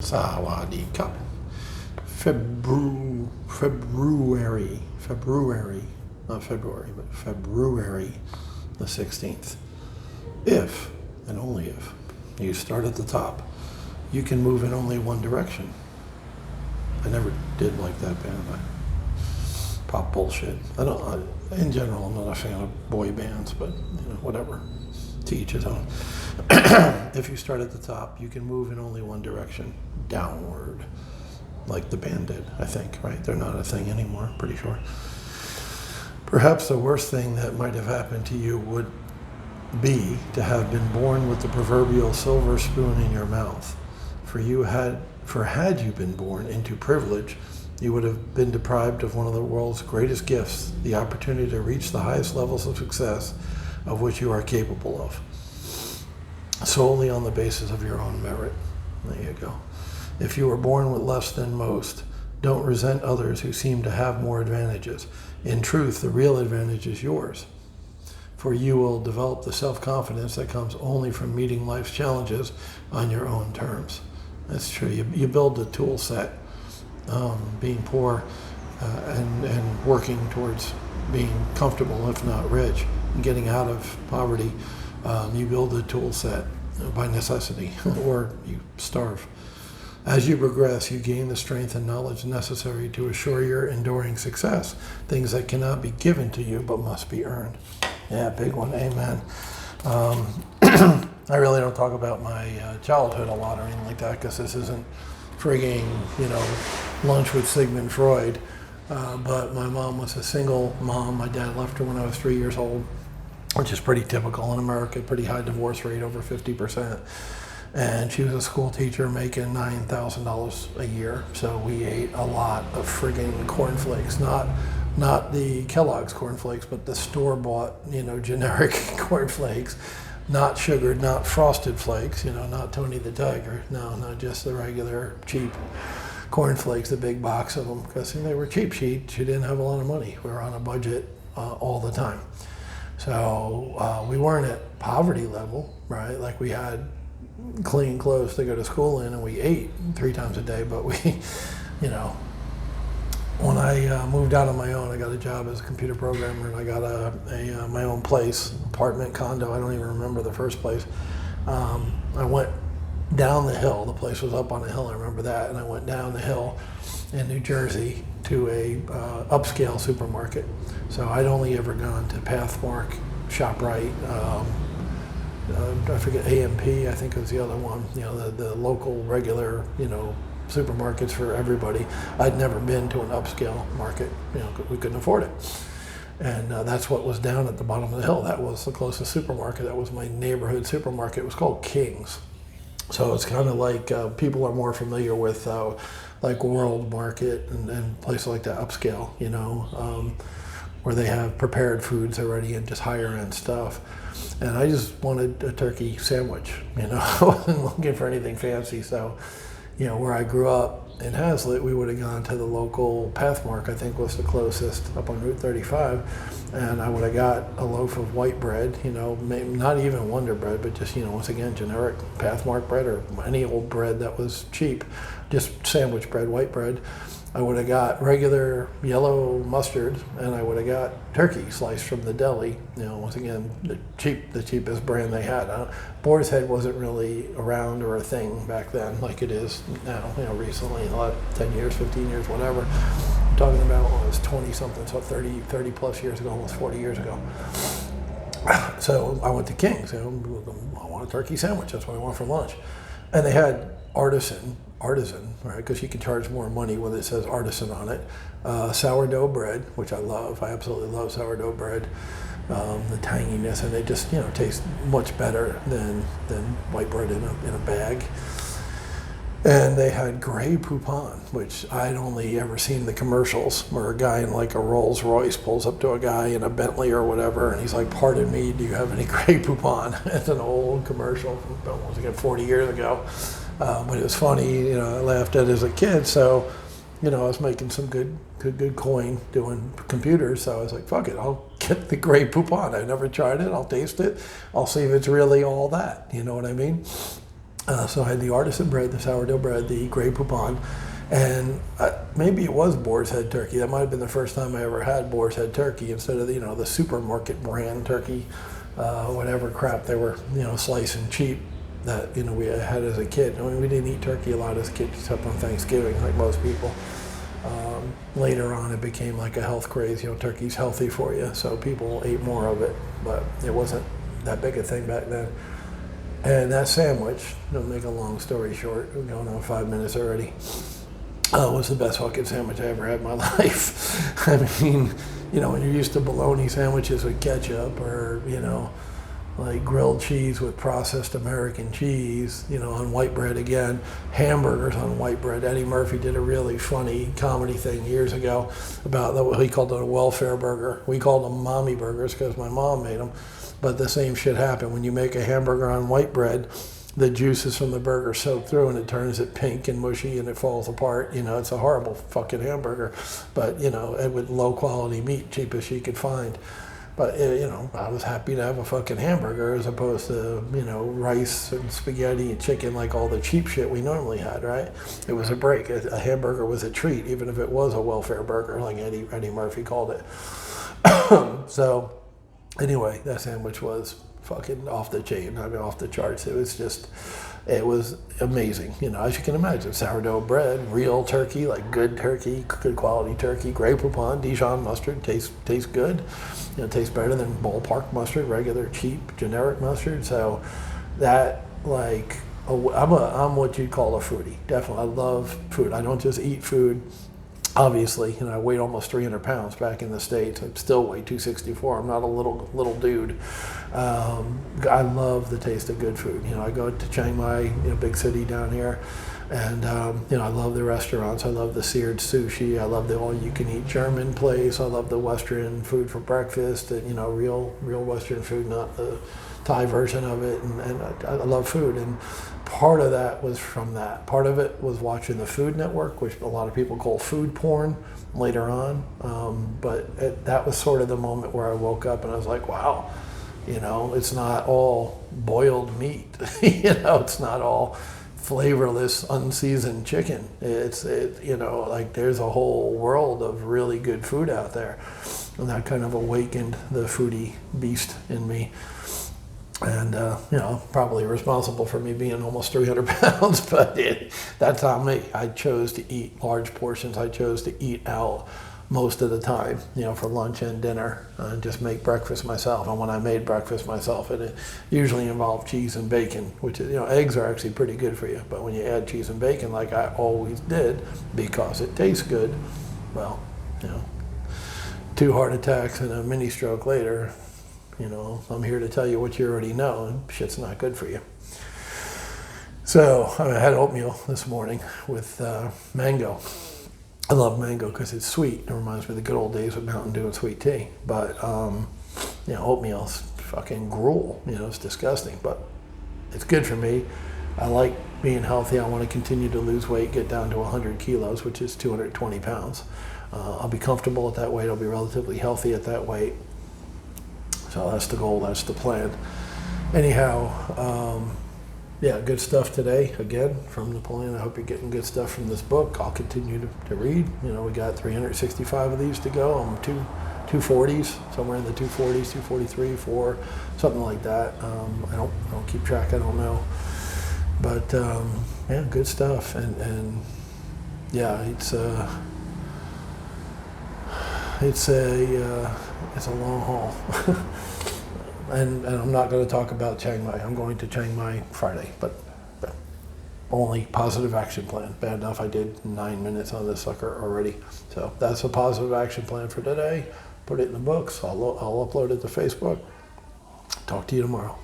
Sawadee Cup. Not February, but February the 16th. If, and only if, you start at the top, you can move in only one direction. I never did like that band. Pop bullshit. In general, I'm not a fan of boy bands, but whatever. To each his own. If you start at the top, you can move in only one direction, downward, like the band did, I think, right? They're not a thing anymore, pretty sure. Perhaps the worst thing that might have happened to you would be to have been born with the proverbial silver spoon in your mouth. Had you been born into privilege, you would have been deprived of one of the world's greatest gifts, the opportunity to reach the highest levels of success of which you are capable of, solely on the basis of your own merit. There you go. If you were born with less than most, don't resent others who seem to have more advantages. In truth, the real advantage is yours, for you will develop the self-confidence that comes only from meeting life's challenges on your own terms. That's true. You build a tool set, being poor and working towards being comfortable, if not rich, and getting out of poverty. You build a tool set by necessity, or you starve. As you progress, you gain the strength and knowledge necessary to assure your enduring success, things that cannot be given to you but must be earned. Yeah, big one, amen. I really don't talk about my childhood a lot or anything like that, because this isn't frigging, lunch with Sigmund Freud. But my mom was a single mom. My dad left her when I was 3 years old, which is pretty typical in America, pretty high divorce rate, over 50%. And she was a school teacher making $9,000 a year. So we ate a lot of friggin' cornflakes, not the Kellogg's cornflakes, but the store-bought, generic cornflakes, not sugared, not frosted flakes, not Tony the Tiger. No, just the regular cheap cornflakes, the big box of them, because they were cheap. She didn't have a lot of money. We were on a budget all the time. So we weren't at poverty level, right? Like we had clean clothes to go to school in, and we ate 3 times a day. But we, when I moved out on my own, I got a job as a computer programmer, and I got my own place, apartment, condo. I don't even remember the first place. I went down the hill. The place was up on a hill, I remember that. And I went down the hill in New Jersey to a upscale supermarket. So I'd only ever gone to Pathmark, ShopRite, I forget, AMP, I think was the other one, the local regular, supermarkets for everybody. I'd never been to an upscale market, we couldn't afford it. And that's what was down at the bottom of the hill. That was the closest supermarket. That was my neighborhood supermarket. It was called King's. So it's kind of like people are more familiar with like World Market and places like that, upscale, where they have prepared foods already and just higher end stuff. And I just wanted a turkey sandwich, I wasn't looking for anything fancy. So, where I grew up in Hazlitt, we would have gone to the local Pathmark, I think was the closest, up on Route 35. And I would have got a loaf of white bread, not even Wonder Bread, but just, once again, generic Pathmark bread or any old bread that was cheap, just sandwich bread, white bread. I would have got regular yellow mustard, and I would have got turkey sliced from the deli. Once again, the cheapest brand they had. Boar's Head wasn't really around or a thing back then like it is now. Recently, in the last 10 years, 15 years, whatever. I'm talking about when I was 20 something, so 30 plus years ago, almost 40 years ago. So I went to King's. I want a turkey sandwich. That's what I want for lunch, and they had artisan, right? Because you can charge more money when it says artisan on it. Sourdough bread, which I love. I absolutely love sourdough bread. The tanginess, and they just taste much better than white bread in a bag. And they had Grey Poupon, which I'd only ever seen in the commercials, where a guy in like a Rolls Royce pulls up to a guy in a Bentley or whatever, and he's like, "Pardon me, do you have any Grey Poupon?" It's an old commercial from once again 40 years ago. But it was funny, I laughed at it as a kid. So, I was making some good coin doing computers. So I was like, fuck it, I'll get the Grey Poupon. I never tried it. I'll taste it. I'll see if it's really all that. You know what I mean? So I had the artisan bread, the sourdough bread, the Grey Poupon, and maybe it was boar's head turkey. That might have been the first time I ever had boar's head turkey instead of the supermarket brand turkey, whatever crap they were slicing cheap that we had as a kid. I mean, we didn't eat turkey a lot as kids except on Thanksgiving, like most people. Later on, it became like a health craze. Turkey's healthy for you, so people ate more of it, but it wasn't that big a thing back then. And that sandwich, to make a long story short, we're going on 5 minutes already, was the best fucking sandwich I ever had in my life. I mean, when you're used to bologna sandwiches with ketchup or, like grilled cheese with processed American cheese, on white bread again, hamburgers on white bread. Eddie Murphy did a really funny comedy thing years ago about what he called it a welfare burger. We called them mommy burgers because my mom made them. But the same shit happened. When you make a hamburger on white bread, the juices from the burger soak through and it turns it pink and mushy and it falls apart. It's a horrible fucking hamburger, but with low quality meat, cheapest you could find. But I was happy to have a fucking hamburger as opposed to rice and spaghetti and chicken, like all the cheap shit we normally had, right? It was a break. A hamburger was a treat, even if it was a welfare burger, like Eddie Murphy called it. So anyway, that sandwich was fucking off the chain. I mean, off the charts. It was amazing. As you can imagine, sourdough bread, real turkey, like good quality turkey, Grey Poupon, Dijon mustard, tastes good. Tastes better than ballpark mustard, regular cheap generic mustard. So that I'm what you'd call a foodie. Definitely, I love food. I don't just eat food. Obviously, I weighed almost 300 pounds back in the States. I still weigh 264. I'm not a little dude. I love the taste of good food. I go to Chiang Mai, big city down here, and I love the restaurants. I love the seared sushi. I love the all-you-can-eat German place. I love the Western food for breakfast. And, real Western food, not the Thai version of it. And I love food. And part of that was from that. Part of it was watching the Food Network, which a lot of people call food porn later on. But that was sort of the moment where I woke up and I was like, wow, it's not all boiled meat. It's not all flavorless, unseasoned chicken. It's like there's a whole world of really good food out there. And that kind of awakened the foodie beast in me. And, probably responsible for me being almost 300 pounds, but that's on me. I chose to eat large portions. I chose to eat out most of the time, for lunch and dinner, and just make breakfast myself. And when I made breakfast myself, it usually involved cheese and bacon, which is, eggs are actually pretty good for you. But when you add cheese and bacon, like I always did, because it tastes good, well, 2 heart attacks and a mini stroke later, I'm here to tell you what you already know, and shit's not good for you. So I had oatmeal this morning with mango. I love mango because it's sweet. It reminds me of the good old days with Mountain Dew and sweet tea. But oatmeal's fucking gruel. It's disgusting, but it's good for me. I like being healthy. I want to continue to lose weight, get down to 100 kilos, which is 220 pounds. I'll be comfortable at that weight. I'll be relatively healthy at that weight. So that's the goal, that's the plan. Anyhow, good stuff today, again, from Napoleon. I hope you're getting good stuff from this book. I'll continue to read. We got 365 of these to go. I'm 240s, somewhere in the 240s, 243, 4, something like that. I don't keep track, I don't know. But, good stuff. And it's a long haul. and I'm not going to talk about Chiang Mai. I'm going to Chiang Mai Friday, but only positive action plan. Bad enough I did 9 minutes on this sucker already. So that's a positive action plan for today. Put it in the books. I'll upload it to Facebook. Talk to you tomorrow.